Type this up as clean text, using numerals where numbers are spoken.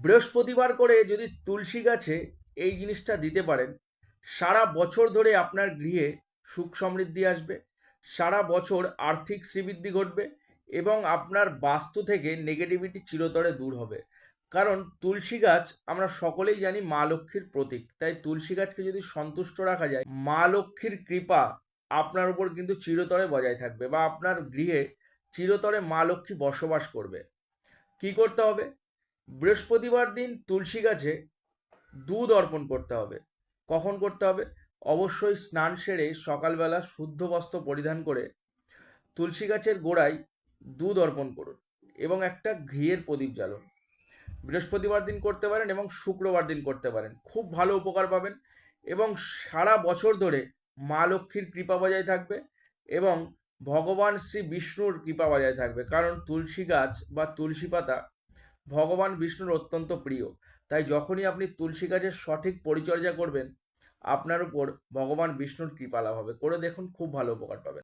বৃহস্পতিবার করে যদি তুলসী গাছে এই জিনিসটা দিতে পারেন, সারা বছর ধরে আপনার গৃহে সুখ সমৃদ্ধি আসবে, সারা বছর আর্থিক শ্রীবৃদ্ধি ঘটবে এবং আপনার বাস্তু থেকে নেগেটিভিটি চিরতরে দূর হবে। কারণ তুলসী গাছ আমরা সকলেই জানি মা লক্ষ্মীর প্রতীক, তাই তুলসী গাছকে যদি সন্তুষ্ট রাখা যায়, মা লক্ষ্মীর কৃপা আপনার উপর কিন্তু চিরতরে বজায় থাকবে বা আপনার গৃহে চিরতরে মা লক্ষ্মী বসবাস করবে। কি করতে হবে? বৃহস্পতিবার দিন তুলসী গাছে দুধ অর্পণ করতে হবে। কখন করতে হবে? অবশ্যই স্নান সেরে সকালবেলা শুদ্ধ বস্ত্র পরিধান করে তুলসী গাছের গোড়ায় দুধ অর্পণ করুন এবং একটা ঘিয়ের প্রদীপ জ্বালুন। বৃহস্পতিবার দিন করতে পারেন এবং শুক্রবার দিন করতে পারেন, খুব ভালো উপকার পাবেন এবং সারা বছর ধরে মা লক্ষ্মীর কৃপা বজায় থাকবে এবং ভগবান শ্রী বিষ্ণুর কৃপা বজায় থাকবে। কারণ তুলসী গাছ বা তুলসী পাতা ভগবান বিষ্ণুর অত্যন্ত প্রিয়। তাই যখনই আপনি তুলসী গাছের সঠিক পরিচর্যা করবেন, আপনার উপর ভগবান বিষ্ণুর কৃপা লাভ হবে। করে দেখুন, খুব ভালো উপকার পাবেন।